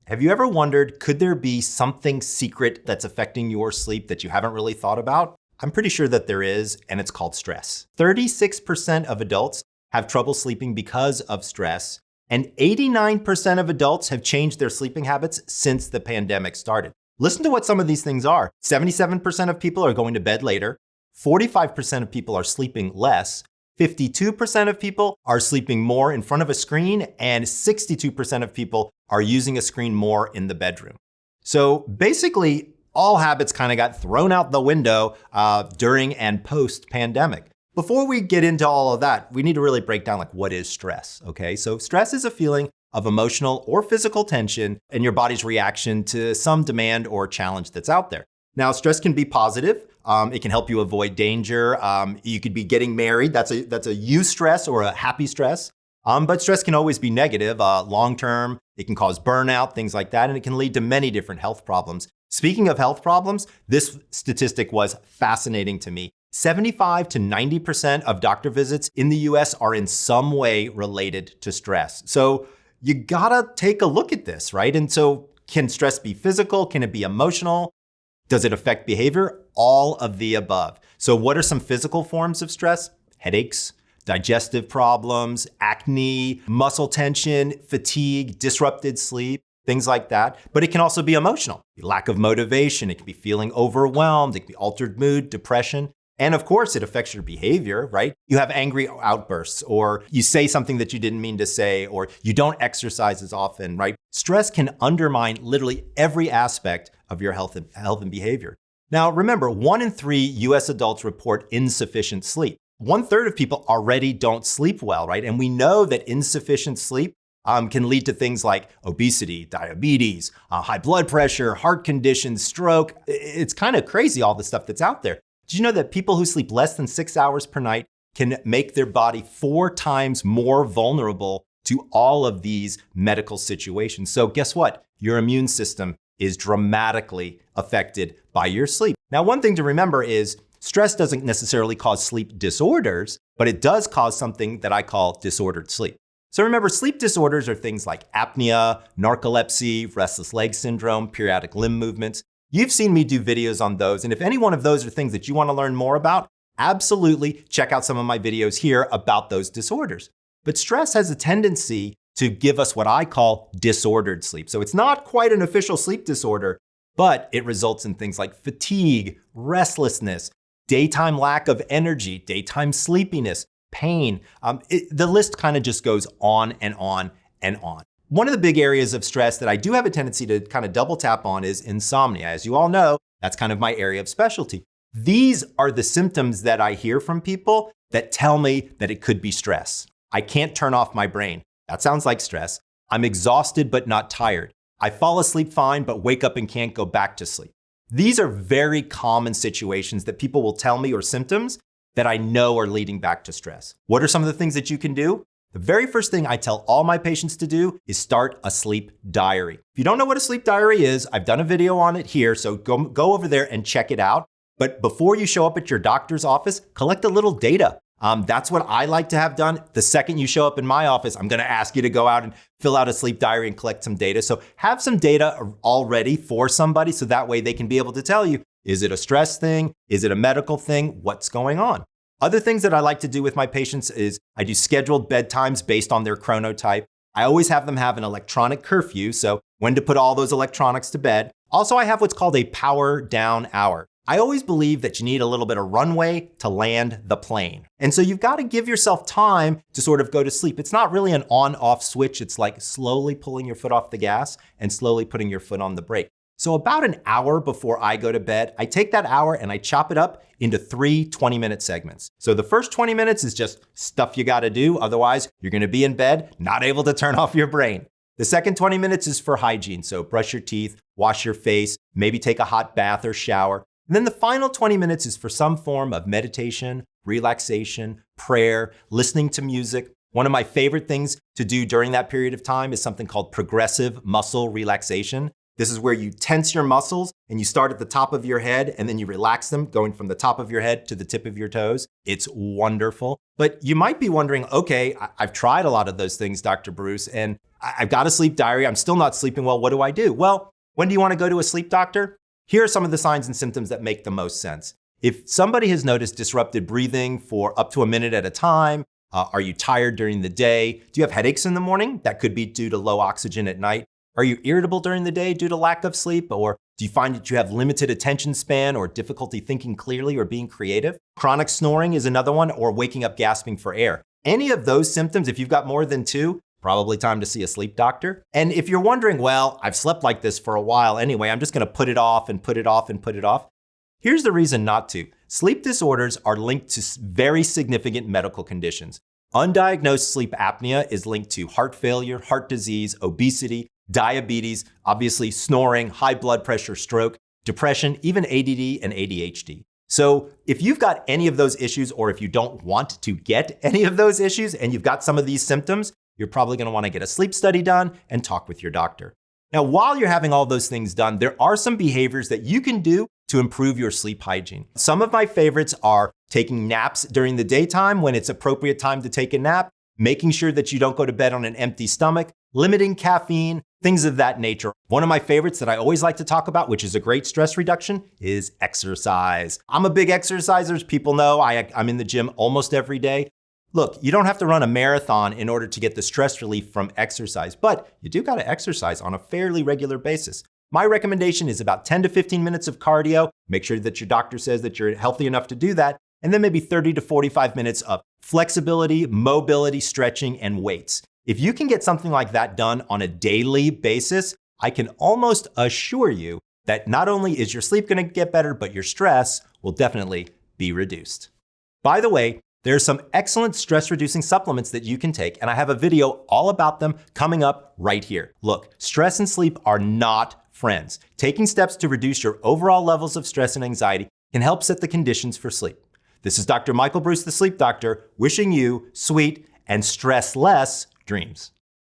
Have you ever wondered, could there be something secret that's affecting your sleep that you haven't really thought about? I'm pretty sure that there is, and it's called stress. 36% of adults have trouble sleeping because of stress, and 89% of adults have changed their sleeping habits since the pandemic started. Listen to what some of these things are. 77% of people are going to bed later, 45% of people are sleeping less, 52% of people are sleeping more in front of a screen, and 62% of people are using a screen more in the bedroom. So basically, all habits kind of got thrown out the window during and post-pandemic. Before we get into all of that, we need to really break down what is stress, okay? So stress is a feeling of emotional or physical tension in your body's reaction to some demand or challenge that's out there. Now, stress can be positive. It can help you avoid danger. You could be getting married. That's a eustress or a happy stress. But stress can always be negative. Long-term, it can cause burnout, things like that, and it can lead to many different health problems. Speaking of health problems, this statistic was fascinating to me. 75 to 90% of doctor visits in the US are in some way related to stress. So you gotta take a look at this, right? And so can stress be physical? Can it be emotional? Does it affect behavior? All of the above. So what are some physical forms of stress? Headaches, digestive problems, acne, muscle tension, fatigue, disrupted sleep, things like that. But it can also be emotional. Lack of motivation, it can be feeling overwhelmed, it can be altered mood, depression. And of course, it affects your behavior, right? You have angry outbursts, or you say something that you didn't mean to say, or you don't exercise as often, right? Stress can undermine literally every aspect of your health and behavior. Now, remember, 1 in 3 US adults report insufficient sleep. 1/3 of people already don't sleep well, right? And we know that insufficient sleep can lead to things like obesity, diabetes, high blood pressure, heart conditions, stroke. It's kind of crazy, all the stuff that's out there. Did you know that people who sleep less than 6 hours per night can make their body 4 times more vulnerable to all of these medical situations? So guess what? Your immune system is dramatically affected by your sleep. Now, one thing to remember is stress doesn't necessarily cause sleep disorders, but it does cause something that I call disordered sleep. So remember, sleep disorders are things like apnea, narcolepsy, restless leg syndrome, periodic limb movements. You've seen me do videos on those, and if any one of those are things that you want to learn more about, absolutely check out some of my videos here about those disorders. But stress has a tendency to give us what I call disordered sleep. So it's not quite an official sleep disorder, but it results in things like fatigue, restlessness, daytime lack of energy, daytime sleepiness, pain. The list kind of just goes on and on and on. One of the big areas of stress that I do have a tendency to kind of double tap on is insomnia. As you all know, that's kind of my area of specialty. These are the symptoms that I hear from people that tell me that it could be stress. I can't turn off my brain. That sounds like stress. I'm exhausted but not tired. I fall asleep fine but wake up and can't go back to sleep. These are very common situations that people will tell me, or symptoms that I know are leading back to stress. What are some of the things that you can do? The very first thing I tell all my patients to do is start a sleep diary. If you don't know what a sleep diary is, I've done a video on it here, so go over there and check it out. But before you show up at your doctor's office, collect a little data. That's what I like to have done. The second you show up in my office, I'm gonna ask you to go out and fill out a sleep diary and collect some data. So have some data already for somebody, so that way they can be able to tell you, is it a stress thing? Is it a medical thing? What's going on? Other things that I like to do with my patients is I do scheduled bedtimes based on their chronotype. I always have them have an electronic curfew, so when to put all those electronics to bed. Also, I have what's called a power down hour. I always believe that you need a little bit of runway to land the plane. And so you've got to give yourself time to sort of go to sleep. It's not really an on-off switch. It's like slowly pulling your foot off the gas and slowly putting your foot on the brake. So about an hour before I go to bed, I take that hour and I chop it up into 3 20-minute segments. So the first 20 minutes is just stuff you gotta do. Otherwise, you're gonna be in bed, not able to turn off your brain. The second 20 minutes is for hygiene. So brush your teeth, wash your face, maybe take a hot bath or shower. And then the final 20 minutes is for some form of meditation, relaxation, prayer, listening to music. One of my favorite things to do during that period of time is something called progressive muscle relaxation. This is where you tense your muscles and you start at the top of your head and then you relax them, going from the top of your head to the tip of your toes. It's wonderful. But you might be wondering, okay, I've tried a lot of those things, Dr. Breus, and I've got a sleep diary. I'm still not sleeping well. What do I do? Well, when do you want to go to a sleep doctor? Here are some of the signs and symptoms that make the most sense. If somebody has noticed disrupted breathing for up to a minute at a time, are you tired during the day? Do you have headaches in the morning? That could be due to low oxygen at night. Are you irritable during the day due to lack of sleep? Or do you find that you have limited attention span or difficulty thinking clearly or being creative? Chronic snoring is another one, or waking up gasping for air. Any of those symptoms, if you've got more than two, probably time to see a sleep doctor. And if you're wondering, well, I've slept like this for a while anyway, I'm just gonna put it off and put it off and put it off. Here's the reason not to. Sleep disorders are linked to very significant medical conditions. Undiagnosed sleep apnea is linked to heart failure, heart disease, obesity, diabetes, obviously snoring, high blood pressure, stroke, depression, even ADD and ADHD. So if you've got any of those issues, or if you don't want to get any of those issues and you've got some of these symptoms, you're probably gonna wanna get a sleep study done and talk with your doctor. Now, while you're having all those things done, there are some behaviors that you can do to improve your sleep hygiene. Some of my favorites are taking naps during the daytime when it's appropriate time to take a nap, making sure that you don't go to bed on an empty stomach, limiting caffeine, things of that nature. One of my favorites that I always like to talk about, which is a great stress reduction, is exercise. I'm a big exerciser. As people know, I'm in the gym almost every day. Look, you don't have to run a marathon in order to get the stress relief from exercise, but you do gotta exercise on a fairly regular basis. My recommendation is about 10 to 15 minutes of cardio. Make sure that your doctor says that you're healthy enough to do that. And then maybe 30 to 45 minutes of flexibility, mobility, stretching, and weights. If you can get something like that done on a daily basis, I can almost assure you that not only is your sleep gonna get better, but your stress will definitely be reduced. By the way, there are some excellent stress-reducing supplements that you can take, and I have a video all about them coming up right here. Look, stress and sleep are not friends. Taking steps to reduce your overall levels of stress and anxiety can help set the conditions for sleep. This is Dr. Michael Breus, the Sleep Doctor, wishing you sweet and stress-less dreams.